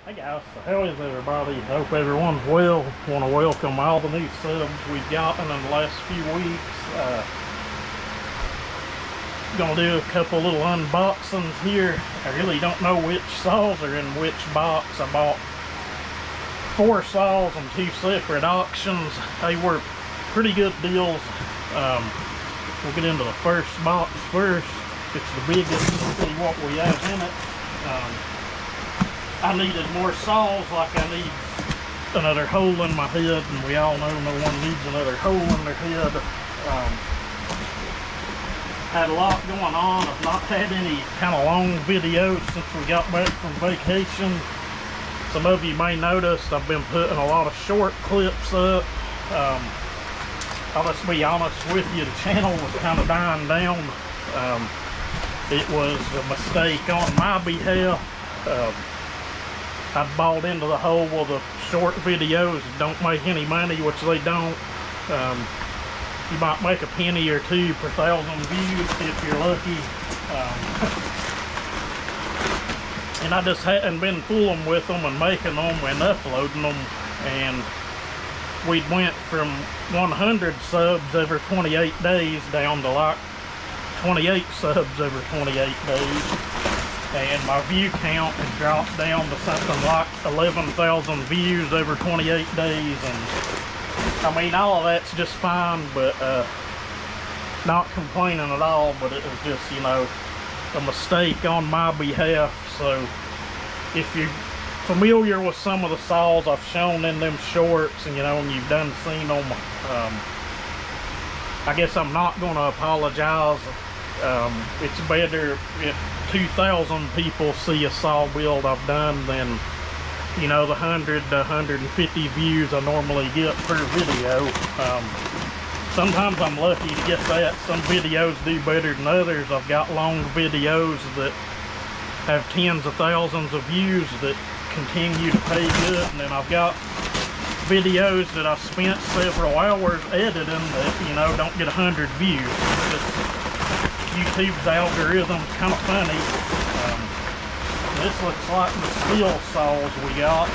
Hey guys, so how is everybody? Hope everyone's well. Want to welcome all the new subs we've gotten in the last few weeks. Gonna do a couple little unboxings here. I really don't know which saws are in which box. I bought 4 saws on 2 separate auctions. They were pretty good deals. We'll get into the first box first. It's the biggest. See what we have in it. I needed more saws, like I need another hole in my head, and we all know no one needs another hole in their head. Had a lot going on. I've not had any kind of long videos since we got back from vacation. Some of you may notice I've been putting a lot of short clips up. I'll just be honest with you, the channel was kind of dying down. It was a mistake on my behalf. I bought into the whole, well, the short videos don't make any money, which they don't. You might make a penny or two per 1,000 views if you're lucky. And I just hadn't been fooling with them and making them and uploading them. And we went from 100 subs every 28 days down to like 28 subs every 28 days. And my view count had dropped down to something like 11,000 views over 28 days. And I mean, all of that's just fine, but not complaining at all. But it was just, you know, a mistake on my behalf. So if you're familiar with some of the saws I've shown in them shorts, and you know, and you've done seen them, I guess I'm not going to apologize. It's better if 2,000 people see a saw build I've done than, you know, the 100 to 150 views I normally get per video. Sometimes I'm lucky to get that. Some videos do better than others. I've got long videos that have tens of thousands of views that continue to pay good, and then I've got videos that I spent several hours editing that, you know, don't get 100 views. YouTube's algorithm's kind of funny. This looks like the Stihl saws we got.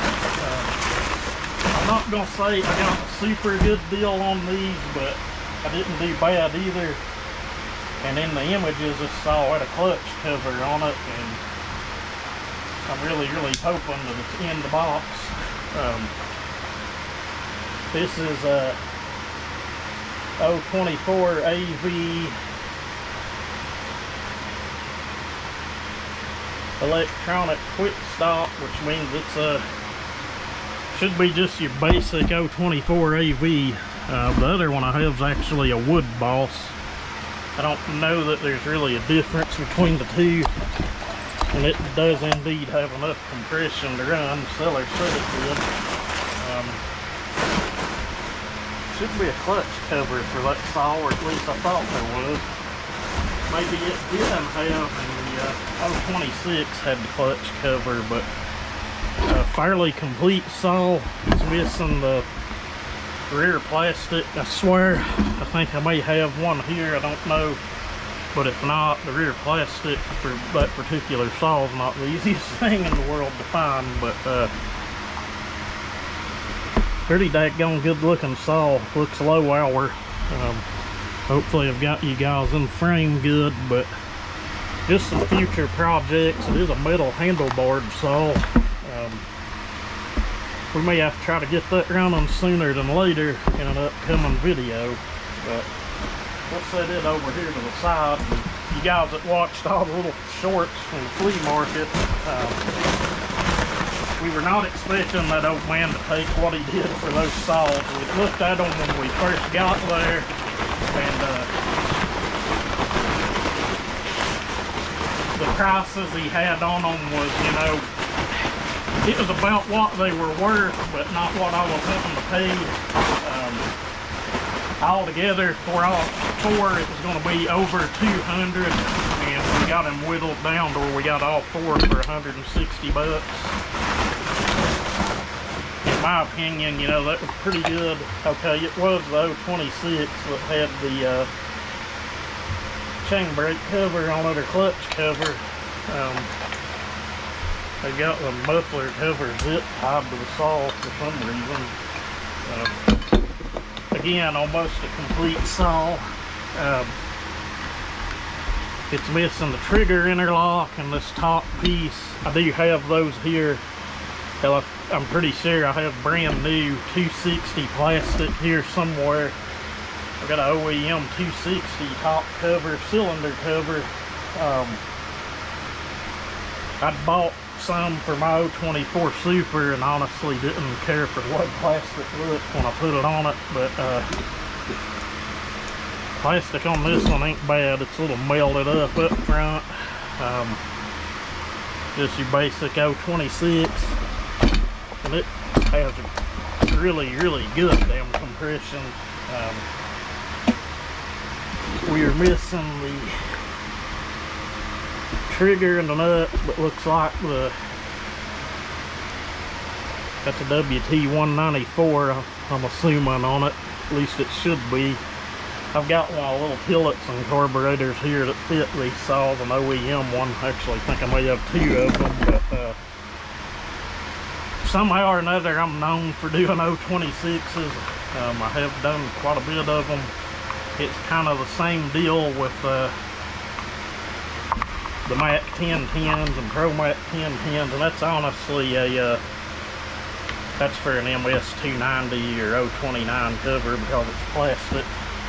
I'm not going to say I got a super good deal on these, but I didn't do bad either. And in the images, this saw had a clutch cover on it, and I'm really hoping that it's in the box. This is a 024 AV electronic quick stop, which means it's should be just your basic 024 AV. The other one I have is actually a wood boss. I don't know that there's really a difference between the two, and it does indeed have enough compression to run. The seller said it did. Should be a clutch cover for that saw, or at least I thought there was. Maybe it didn't have, and the 026 had the clutch cover, but a fairly complete saw. It's missing the rear plastic. I swear, I think I may have one here, I don't know. But if not, the rear plastic for that particular saw is not the easiest thing in the world to find, but pretty daggone good looking saw. Looks low hour. Hopefully I've got you guys in frame good, but just some future projects. It is a metal handlebar saw. We may have to try to get that running sooner than later in an upcoming video, but we'll set it over here to the side. You guys that watched all the little shorts from the flea market, we were not expecting that old man to take what he did for those saws. We looked at them when we first got there, and the prices he had on them was, you know, it was about what they were worth, but not what I was having to pay. Altogether, for all 4, it was going to be over 200, and we got them whittled down to where we got all 4 for 160 bucks. In my opinion, you know, that was pretty good. Okay, it was the 026 that had the chain brake cover on it, or clutch cover. They got the muffler cover zip tied to the saw for some reason. Again, almost a complete saw. It's missing the trigger interlock and this top piece. I do have those here. Hell, I'm pretty sure I have brand new 260 plastic here somewhere. I've got an OEM 260 top cover, cylinder cover. I bought some for my 024 Super and honestly didn't care for what plastic looked when I put it on it, but plastic on this one ain't bad. It's a little melted up front. Just your basic 026, and it has really good damn compression. We are missing the trigger and the nuts, but looks like that's a WT-194, I'm assuming, on it. At least it should be. I've got one of the little pillets and carburetors here that fit these saws, an OEM one. Actually, I think I may have two of them, but somehow or another I'm known for doing 026s. I have done quite a bit of them. It's kind of the same deal with the Mac 1010s and Pro Mac 1010s, and that's honestly that's for an MS290 or 029 cover because it's plastic.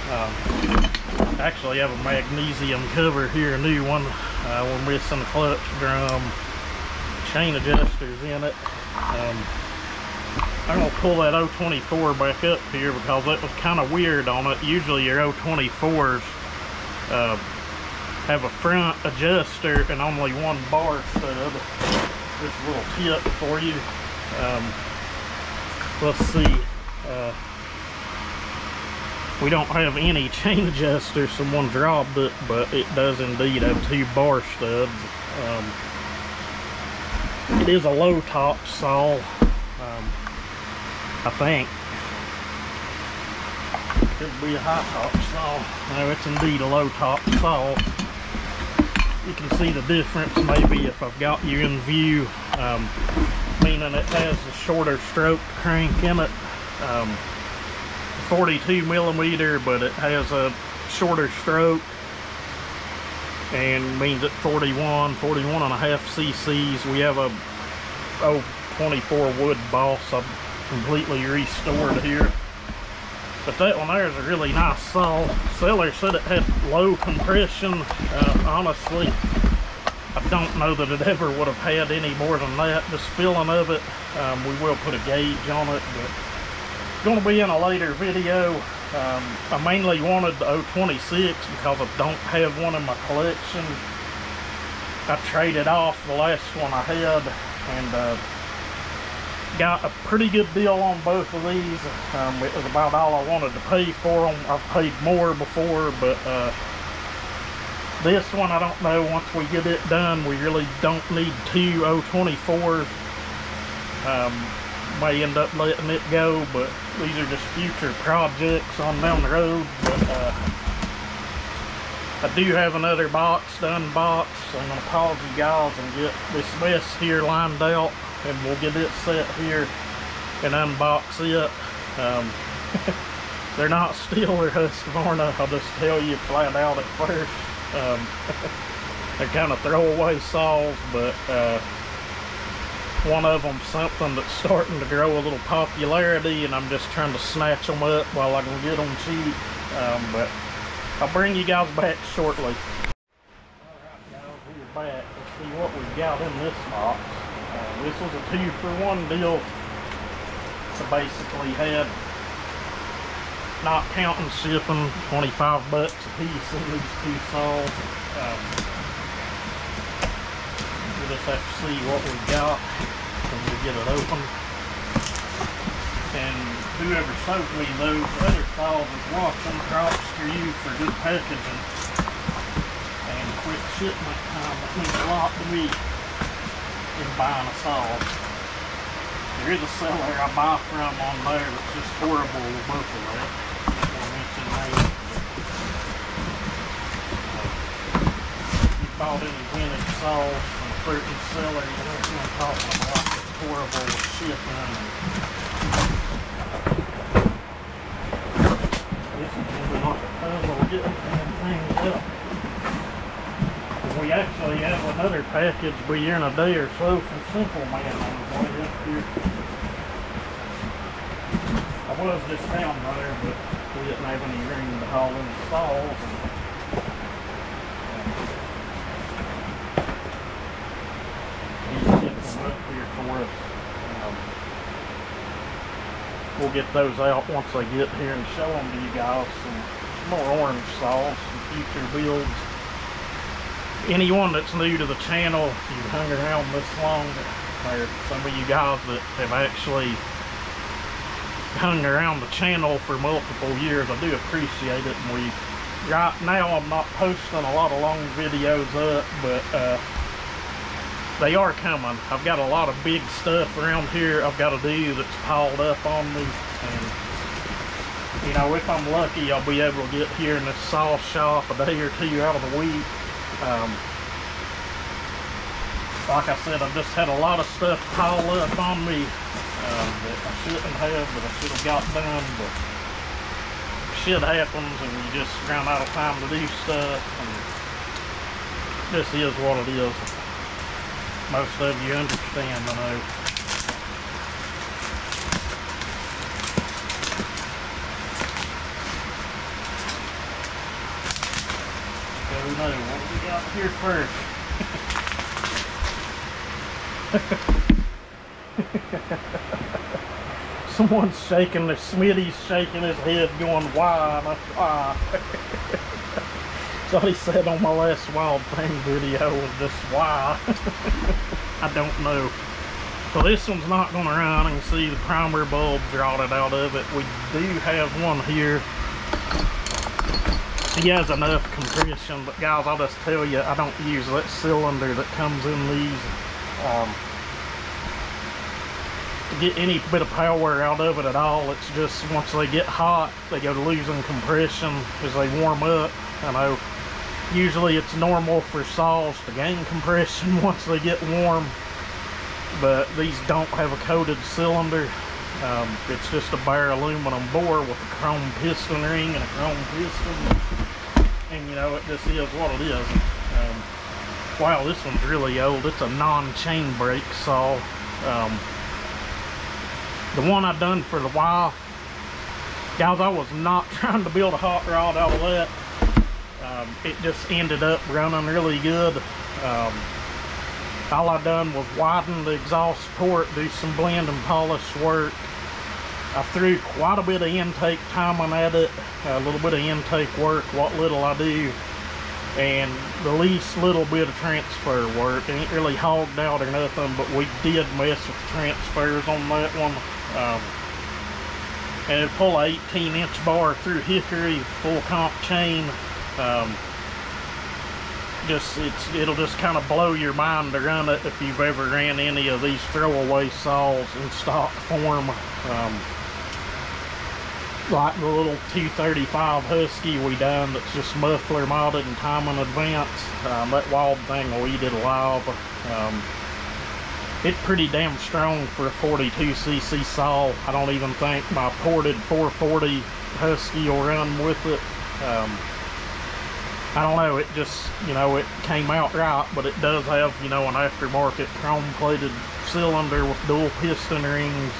I actually have a magnesium cover here, a new one. We're missing the clutch drum, chain adjusters in it. I'm gonna pull that 024 back up here because that was kind of weird on it. Usually your 024s have a front adjuster and only one bar stud. This little tip for you. Let's see. We don't have any chain adjusters. Someone dropped it, but it does indeed have two bar studs. It is a low top saw, I think. Could be a high top saw. No, it's indeed a low top saw. You can see the difference maybe if I've got you in view, meaning it has a shorter stroke crank in it. 42 millimeter, but it has a shorter stroke, and means at 41 and a half cc's. We have a 024 wood boss I've completely restored here, but that one there is a really nice saw. Seller said it had low compression. Honestly, I don't know that it ever would have had any more than that. Just feeling of it. We will put a gauge on it, but going to be in a later video. I mainly wanted the 026 because I don't have one in my collection. I traded off the last one I had and got a pretty good deal on both of these. It was about all I wanted to pay for them. I've paid more before, but this one, I don't know. Once we get it done, we really don't need two 024s. May end up letting it go, but these are just future projects on down the road. But I do have another box to unbox. So I'm going to pause you guys and get this mess here lined out, and we'll get it set here and unbox it. They're not Stihl or Husqvarna, I'll just tell you flat out at first. They're kind of throwaway saws, but one of them something that's starting to grow a little popularity, and I'm just trying to snatch them up while I can get them cheap. But I'll bring you guys back shortly. Alright guys, we're back. Let's see what we've got in this box. This was a 2-for-1 deal. So basically had, not counting shipping, 25 bucks a piece in these two saws. We'll just have to see what we've got when we get it open. And whoever sold me those other saws is watching. Props for you for good packaging and quick shipment time. That means a lot to me in buying a saw. There is a seller I buy from on there that's just horrible with both of that. I'll mention that. You bought any vintage saws from a certain seller, you know what I'm talking about, it's horrible with shipping. This is going to be like a puzzle getting things up. We actually have another package be here in a day or so from Simple Man on the way up here. I was just down there, but we didn't have any room to haul in the stalls. He's getting them up here for us. We'll get those out once I get here and show them to you guys. Some more orange sauce, some future builds. Anyone that's new to the channel, if you've hung around this long, or some of you guys that have actually hung around the channel for multiple years, I do appreciate it. And right now I'm not posting a lot of long videos up, but they are coming. I've got a lot of big stuff around here I've got to do that's piled up on me, and you know, if I'm lucky, I'll be able to get here in this sauce shop a day or two out of the week. Like I said, I've just had a lot of stuff piled up on me that I shouldn't have, but I should have got done, but shit happens and you just run out of time to do stuff, and this is what it is. Most of you understand, I know. So no, what do we got here first? Someone's shaking, Smitty's shaking his head going, why? Why? That's what he said on my last Wild Thing video, was just why. I don't know. So this one's not going to run. You can see the primer bulb rotted out of it. We do have one here. He has enough compression, but guys, I'll just tell you, I don't use that cylinder that comes in these. To get any bit of power out of it at all, it's just once they get hot, they go to losing compression as they warm up. I know usually it's normal for saws to gain compression once they get warm, but these don't have a coated cylinder. It's just a bare aluminum bore with a chrome piston ring and a chrome piston, and you know, it just is what it is. Wow, this one's really old. It's a non-chain brake saw. The one I done for the wife, guys, I was not trying to build a hot rod out of that. It just ended up running really good. All I done was widen the exhaust port, do some blend and polish work. I threw quite a bit of intake timing at it, a little bit of intake work, what little I do, and the least little bit of transfer work. It ain't really hogged out or nothing, but we did mess with the transfers on that one. And it'll pull a 18-inch bar through hickory, full comp chain. It'll just kind of blow your mind to run it if you've ever ran any of these throwaway saws in stock form. Like the little 235 Husky we done that's just muffler modded and time in advance. That Wild Thing we did live. It's pretty damn strong for a 42cc saw. I don't even think my ported 440 Husky will run with it. I don't know, it just, you know, it came out right, but it does have, you know, an aftermarket chrome plated cylinder with dual piston rings,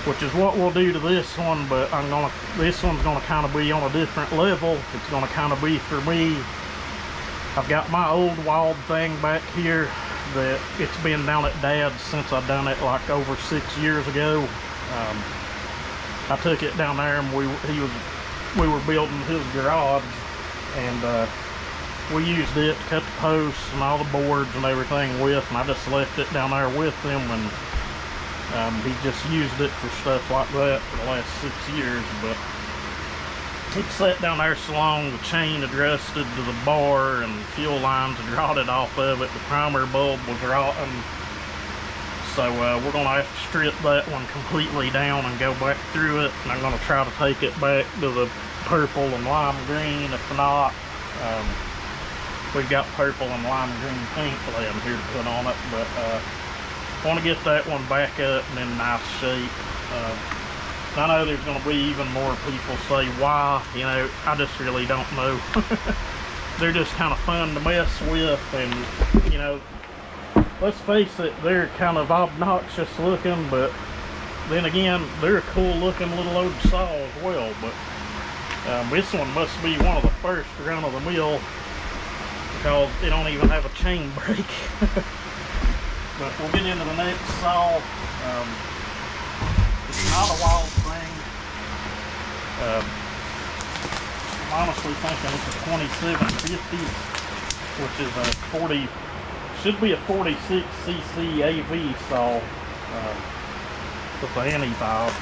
which is what we'll do to this one, but this one's gonna kind of be on a different level. It's gonna kind of be for me. I've got my old Wild Thing back here that it's been down at Dad's since I done it like over 6 years ago. I took it down there and we were building his garage, and we used it to cut the posts and all the boards and everything with, and I just left it down there with him, and he just used it for stuff like that for the last 6 years. But it sat down there so long, the chain had rusted to the bar and fuel lines had rotted off of it. The primer bulb was rotten. So we're going to have to strip that one completely down and go back through it. And I'm going to try to take it back to the purple and lime green. If not, We've got purple and lime green paint laying here to put on it, but want to get that one back up and in nice shape. I know there's going to be even more people say why, you know, I just really don't know. They're just kind of fun to mess with, and you know, let's face it, they're kind of obnoxious looking, but then again, they're a cool looking little old saw as well. But this one must be one of the first run of the mill, because it don't even have a chain brake. But we'll get into the next saw. It's not a wild thing. I'm honestly thinking it's a 2750, which is a 40, should be a 46cc AV saw with the anti-valve.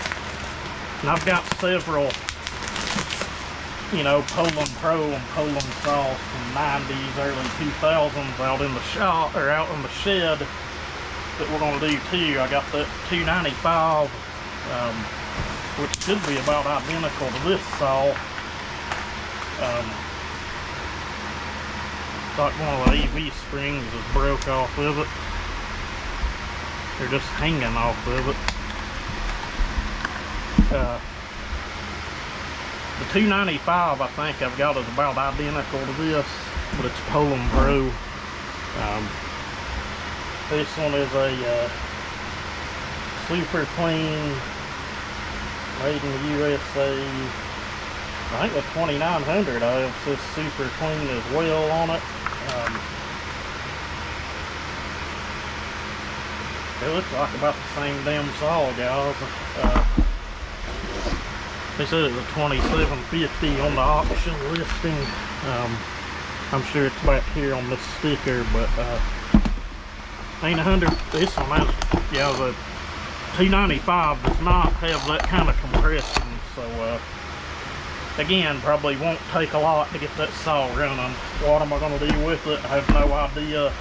And I've got several, you know, Poulan Pro and Poulan saws from 90s, early 2000s out in the shop, or out in the shed, that we're going to do too. I got that 295, which should be about identical to this saw. It's like one of the AV springs is broke off of it. They're just hanging off of it. The 295 I think I've got is about identical to this, but it's Poulan Pro. This one is a super clean, made in the USA. I think the 2900 says super clean as well on it. It looks like about the same damn saw, guys. They said it was a 2750 on the auction listing. I'm sure it's back here on this sticker, but ain't 100. This one has, yeah, the 295 does not have that kind of compression, so again, probably won't take a lot to get that saw running. What am I going to do with it? I have no idea.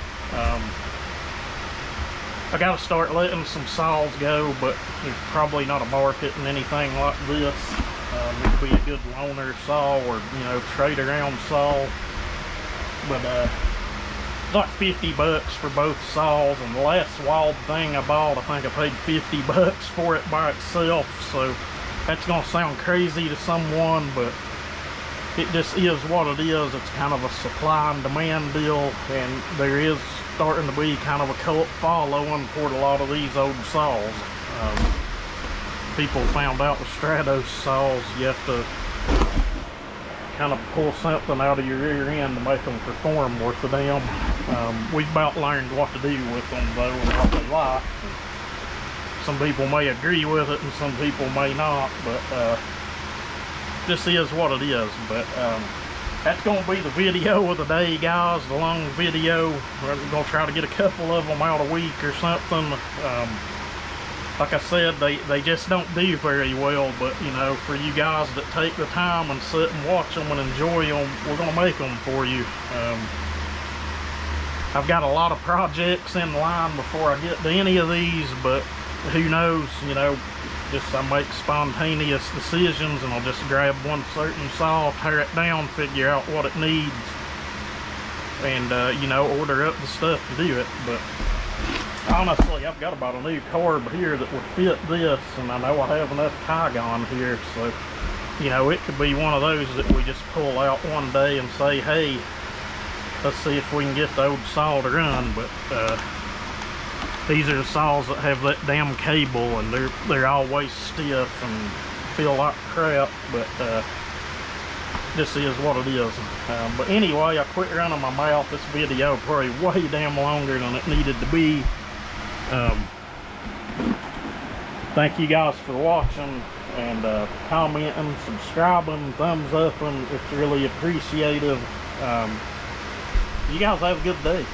I got to start letting some saws go, but there's probably not a market in anything like this. It could be a good loaner saw, or, you know, trade around saw. But it's like 50 bucks for both saws, and the last wild thing I bought, I think I paid 50 bucks for it by itself. So that's gonna sound crazy to someone, but it just is what it is. It's kind of a supply and demand deal, and there is starting to be kind of a cult following for a lot of these old saws. People found out with Stratos saws, you have to kind of pull something out of your rear end to make them perform worth a damn. We've about learned what to do with them though, and what they like. Some people may agree with it and some people may not, but this is what it is. But that's going to be the video of the day, guys, the long video. We're going to try to get a couple of them out a week or something. Like I said, they just don't do very well, but you know, for you guys that take the time and sit and watch them and enjoy them, we're going to make them for you. I've got a lot of projects in line before I get to any of these, but who knows, you know, just I make spontaneous decisions, and I'll just grab one certain saw, tear it down, figure out what it needs, and you know, order up the stuff to do it. But honestly, I've got about a new carb here that would fit this, and I know I have enough Tygon here, so you know, it could be one of those that we just pull out one day and say, hey, let's see if we can get the old saw to run. But these are the saws that have that damn cable, and they're always stiff and feel like crap, but this is what it is. But anyway, I quit running my mouth. This video probably way damn longer than it needed to be. Thank you guys for watching, and commenting, subscribing, thumbs up, and it's really appreciative. You guys have a good day.